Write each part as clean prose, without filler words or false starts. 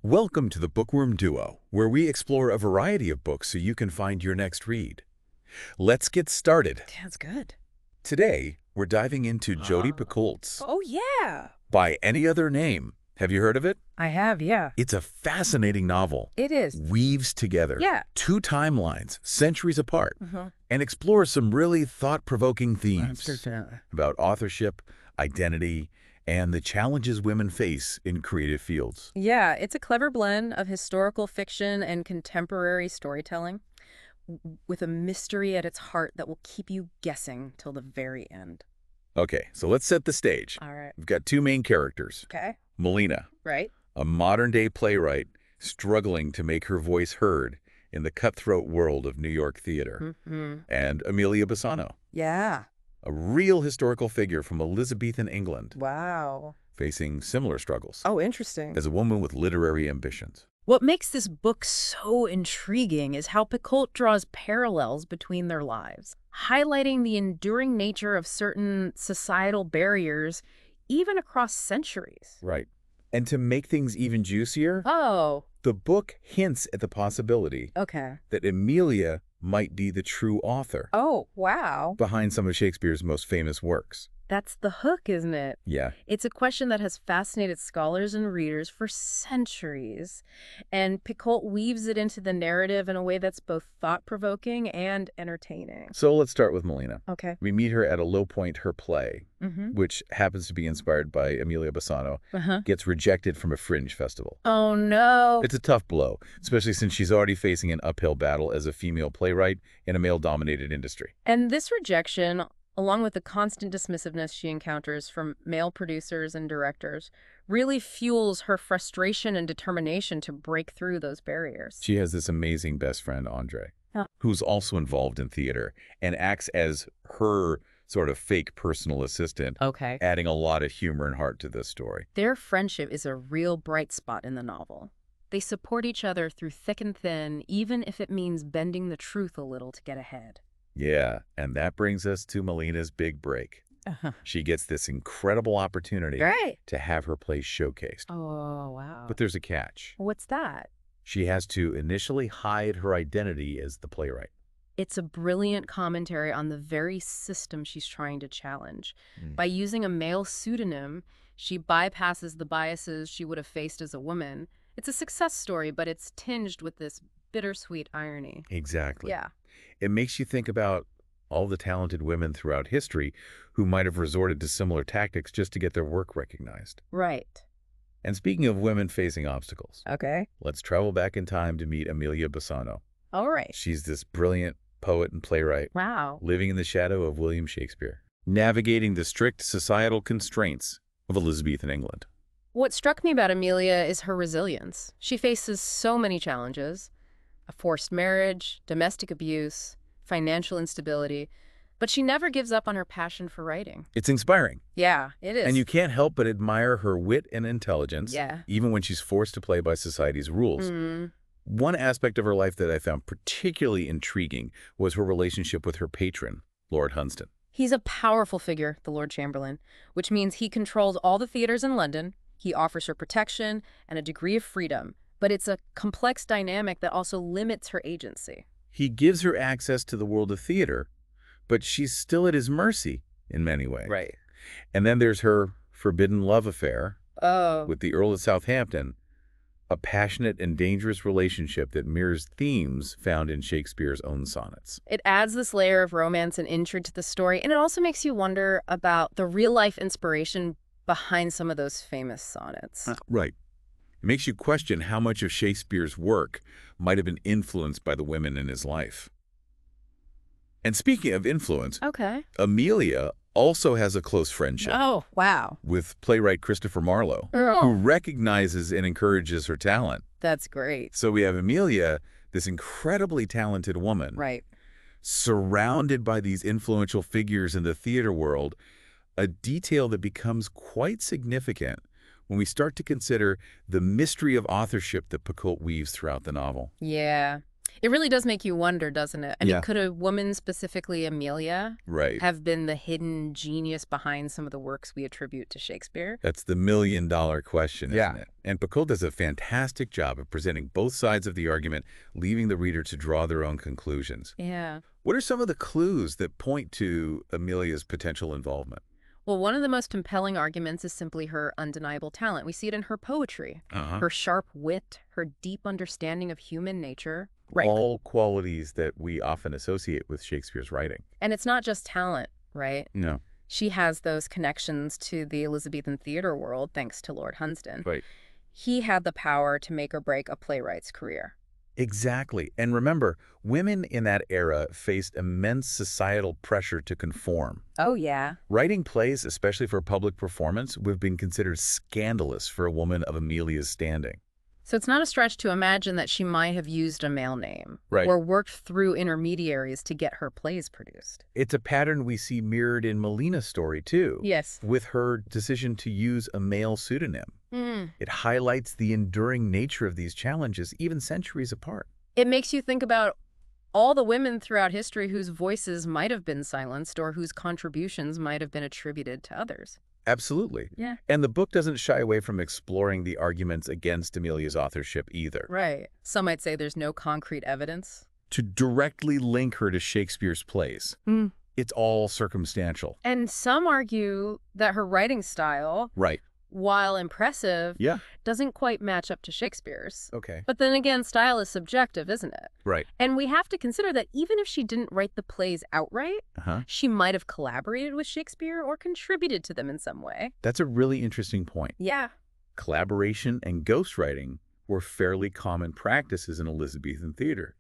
Welcome to the Bookworm Duo, where we explore a variety of books so you can find your next read. Let's get started. That's good. Today, we're diving into Jodi Picoult's Oh, yeah. By Any Other Name. Have you heard of it? I have, yeah. It's a fascinating novel. It is. Weaves together Yeah. two timelines, centuries apart, Uh-huh. and explores some really thought-provoking themes Absolutely. about authorship, identity, and the challenges women face in creative fields. Yeah, it's a clever blend of historical fiction and contemporary storytelling with a mystery at its heart that will keep you guessing till the very end. Okay, so let's set the stage. All right. We've got two main characters. Okay. Melina, Right? a modern-day playwright struggling to make her voice heard in the cutthroat world of New York theater. Mm-hmm. And Emilia Bassano, Yeah. a real historical figure from Elizabethan England, Wow. facing similar struggles Oh, interesting. as a woman with literary ambitions. What makes this book so intriguing is how Picoult draws parallels between their lives, highlighting the enduring nature of certain societal barriers, even across centuries. Right. And to make things even juicier, Oh, the book hints at the possibility okay. that Emilia might be the true author Oh, wow. behind some of Shakespeare's most famous works. That's the hook, isn't it? Yeah. It's a question that has fascinated scholars and readers for centuries, and Picoult weaves it into the narrative in a way that's both thought-provoking and entertaining. So let's start with Melina. Okay. We meet her at a low point. Her play, Mm-hmm. which happens to be inspired by Emilia Bassano, Uh-huh. gets rejected from a fringe festival. Oh, no. It's a tough blow, especially since she's already facing an uphill battle as a female playwright in a male-dominated industry. And this rejection, along with the constant dismissiveness she encounters from male producers and directors, really fuels her frustration and determination to break through those barriers. She has this amazing best friend, Andre, Oh. who's also involved in theater and acts as her sort of fake personal assistant, Okay. adding a lot of humor and heart to this story. Their friendship is a real bright spot in the novel. They support each other through thick and thin, even if it means bending the truth a little to get ahead. Yeah, and that brings us to Melina's big break. Uh-huh. She gets this incredible opportunity Right. to have her play showcased. Oh, wow. But there's a catch. What's that? She has to initially hide her identity as the playwright. It's a brilliant commentary on the very system she's trying to challenge. Mm. By using a male pseudonym, she bypasses the biases she would have faced as a woman. It's a success story, but it's tinged with this bittersweet irony. Exactly. Yeah. It makes you think about all the talented women throughout history who might have resorted to similar tactics just to get their work recognized. Right. And speaking of women facing obstacles, Okay. let's travel back in time to meet Emilia Bassano. All right. She's this brilliant poet and playwright Wow. living in the shadow of William Shakespeare, navigating the strict societal constraints of Elizabethan England. What struck me about Emilia is her resilience. She faces so many challenges: a forced marriage, domestic abuse, financial instability, but she never gives up on her passion for writing. It's inspiring, Yeah, it is. and you can't help but admire her wit and intelligence, Yeah. even when she's forced to play by society's rules. Mm. One aspect of her life that I found particularly intriguing was her relationship with her patron, Lord Hunsdon. He's a powerful figure, the Lord Chamberlain, which means he controls all the theaters in London. He offers her protection and a degree of freedom, but it's a complex dynamic that also limits her agency. He gives her access to the world of theater, but she's still at his mercy in many ways. Right. And then there's her forbidden love affair Oh. with the Earl of Southampton, a passionate and dangerous relationship that mirrors themes found in Shakespeare's own sonnets. It adds this layer of romance and intrigue to the story, and it also makes you wonder about the real-life inspiration behind some of those famous sonnets. Right. It makes you question how much of Shakespeare's work might have been influenced by the women in his life. And speaking of influence, Okay. Emilia also has a close friendship Oh, wow. with playwright Christopher Marlowe, who Oh, recognizes and encourages her talent. that's great. So we have Emilia, this incredibly talented woman, Right. surrounded by these influential figures in the theater world, a detail that becomes quite significant when we start to consider the mystery of authorship that Picoult weaves throughout the novel. Yeah. It really does make you wonder, doesn't it? I mean, Yeah. could a woman, specifically Emilia, Right. have been the hidden genius behind some of the works we attribute to Shakespeare? That's the million-dollar question, Yeah. isn't it? And Picoult does a fantastic job of presenting both sides of the argument, leaving the reader to draw their own conclusions. Yeah. What are some of the clues that point to Emilia's potential involvement? Well, one of the most compelling arguments is simply her undeniable talent. We see it in her poetry, Uh-huh. her sharp wit, her deep understanding of human nature. All qualities that we often associate with Shakespeare's writing. And it's not just talent, right? No. She has those connections to the Elizabethan theater world thanks to Lord Hunsdon. Right. He had the power to make or break a playwright's career. Exactly. And remember, women in that era faced immense societal pressure to conform. Oh, yeah. Writing plays, especially for public performance, would have been considered scandalous for a woman of Emilia's standing. So it's not a stretch to imagine that she might have used a male name. Right. Or worked through intermediaries to get her plays produced. It's a pattern we see mirrored in Melina's story, too. Yes. With her decision to use a male pseudonym. Mm. It highlights the enduring nature of these challenges, even centuries apart. It makes you think about all the women throughout history whose voices might have been silenced or whose contributions might have been attributed to others. Absolutely. Yeah. And the book doesn't shy away from exploring the arguments against Emilia's authorship either. Right. Some might say there's no concrete evidence. To directly link her to Shakespeare's plays. Mm. It's all circumstantial. And some argue that her writing style, Right. while impressive, Yeah. doesn't quite match up to Shakespeare's. Okay. But then again, style is subjective, isn't it? Right. And we have to consider that even if she didn't write the plays outright, Uh-huh. she might have collaborated with Shakespeare or contributed to them in some way. That's a really interesting point. Yeah. Collaboration and ghostwriting were fairly common practices in Elizabethan theater.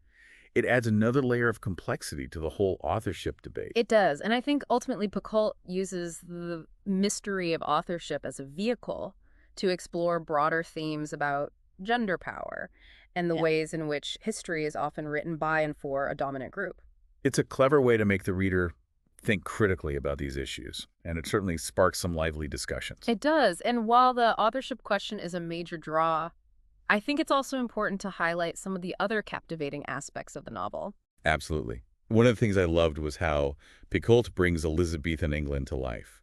It adds another layer of complexity to the whole authorship debate. It does. And I think ultimately Picoult uses the mystery of authorship as a vehicle to explore broader themes about gender power and the ways in which history is often written by and for a dominant group. It's a clever way to make the reader think critically about these issues, and it certainly sparks some lively discussions. It does. And while the authorship question is a major draw, I think it's also important to highlight some of the other captivating aspects of the novel. Absolutely. One of the things I loved was how Picoult brings Elizabethan England to life.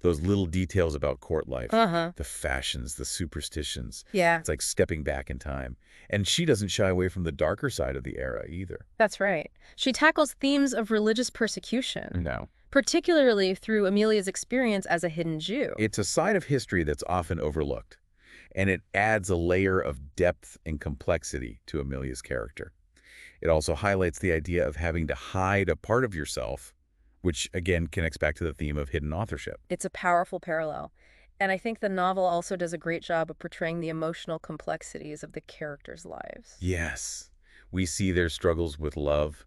Those little details about court life, Uh-huh. the fashions, the superstitions. Yeah, It's like stepping back in time. And she doesn't shy away from the darker side of the era either. that's right. She tackles themes of religious persecution, No. particularly through Emilia's experience as a hidden Jew. It's a side of history that's often overlooked, and it adds a layer of depth and complexity to Emilia's character. It also highlights the idea of having to hide a part of yourself, which again connects back to the theme of hidden authorship. It's a powerful parallel. And I think the novel also does a great job of portraying the emotional complexities of the characters' lives. Yes, we see their struggles with love,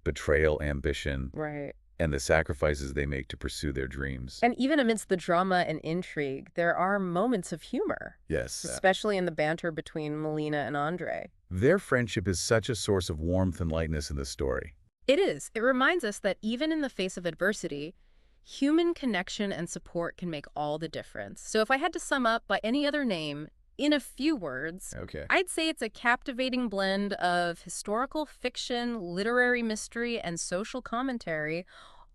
betrayal, ambition, Right. and the sacrifices they make to pursue their dreams. And even amidst the drama and intrigue, there are moments of humor, Yes. especially in the banter between Melina and Andre. Their friendship is such a source of warmth and lightness in the story. It is. It reminds us that even in the face of adversity, human connection and support can make all the difference. So if I had to sum up by any other name in a few words, Okay. I'd say it's a captivating blend of historical fiction, literary mystery, and social commentary,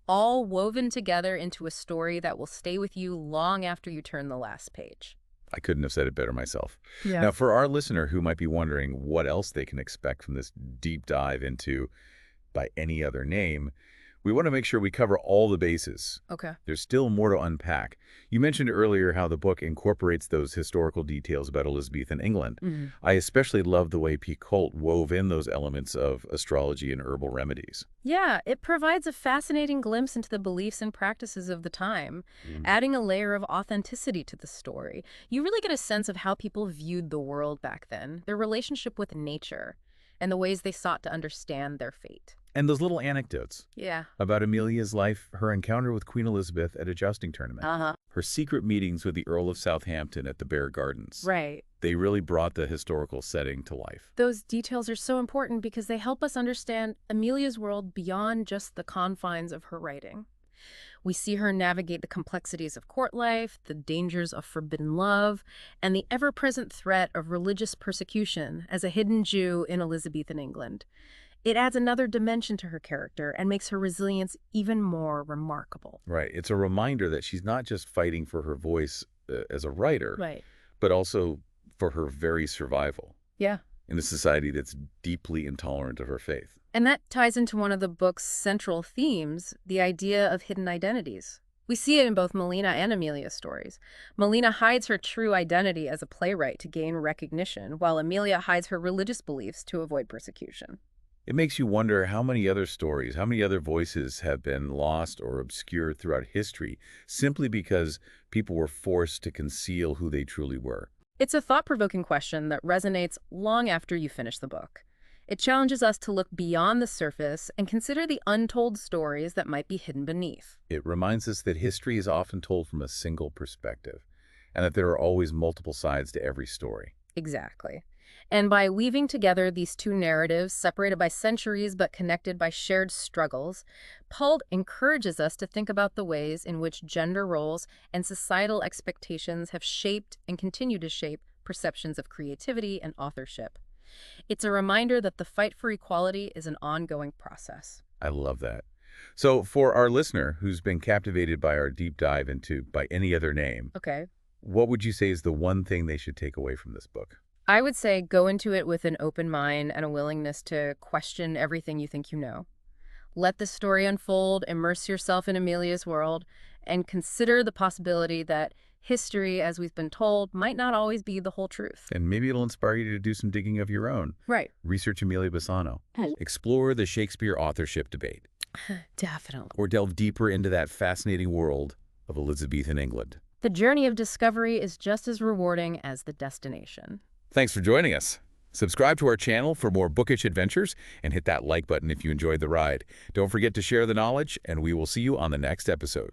all woven together into a story that will stay with you long after you turn the last page. I couldn't have said it better myself. Yeah. Now, for our listener who might be wondering what else they can expect from this deep dive into By Any Other Name, we want to make sure we cover all the bases. Okay. There's still more to unpack. You mentioned earlier how the book incorporates those historical details about Elizabethan England. Mhm. I especially love the way Picoult wove in those elements of astrology and herbal remedies. Yeah, it provides a fascinating glimpse into the beliefs and practices of the time, adding a layer of authenticity to the story. You really get a sense of how people viewed the world back then, their relationship with nature, and the ways they sought to understand their fate. And those little anecdotes Yeah. about Emilia's life, her encounter with Queen Elizabeth at a jousting tournament, Uh-huh. her secret meetings with the Earl of Southampton at the Bear Gardens. Right. They really brought the historical setting to life. Those details are so important because they help us understand Emilia's world beyond just the confines of her writing. We see her navigate the complexities of court life, the dangers of forbidden love, and the ever-present threat of religious persecution as a hidden Jew in Elizabethan England. It adds another dimension to her character and makes her resilience even more remarkable. Right. It's a reminder that she's not just fighting for her voice as a writer, Right. but also for her very survival Yeah. in a society that's deeply intolerant of her faith. And that ties into one of the book's central themes, the idea of hidden identities. We see it in both Melina and Emilia's stories. Melina hides her true identity as a playwright to gain recognition, while Emilia hides her religious beliefs to avoid persecution. It makes you wonder how many other stories, how many other voices have been lost or obscured throughout history simply because people were forced to conceal who they truly were. It's a thought-provoking question that resonates long after you finish the book. It challenges us to look beyond the surface and consider the untold stories that might be hidden beneath. It reminds us that history is often told from a single perspective, and that there are always multiple sides to every story. Exactly. And by weaving together these two narratives, separated by centuries but connected by shared struggles, Paul encourages us to think about the ways in which gender roles and societal expectations have shaped and continue to shape perceptions of creativity and authorship. It's a reminder that the fight for equality is an ongoing process. I love that. So for our listener who's been captivated by our deep dive into By Any Other Name, Okay. what would you say is the one thing they should take away from this book? I would say go into it with an open mind and a willingness to question everything you think you know. Let the story unfold, immerse yourself in Emilia's world, and consider the possibility that history, as we've been told, might not always be the whole truth. And maybe it'll inspire you to do some digging of your own. Right. Research Emilia Bassano. Explore the Shakespeare authorship debate. Definitely. Or delve deeper into that fascinating world of Elizabethan England. The journey of discovery is just as rewarding as the destination. Thanks for joining us. Subscribe to our channel for more bookish adventures and hit that like button if you enjoyed the ride. Don't forget to share the knowledge, and we will see you on the next episode.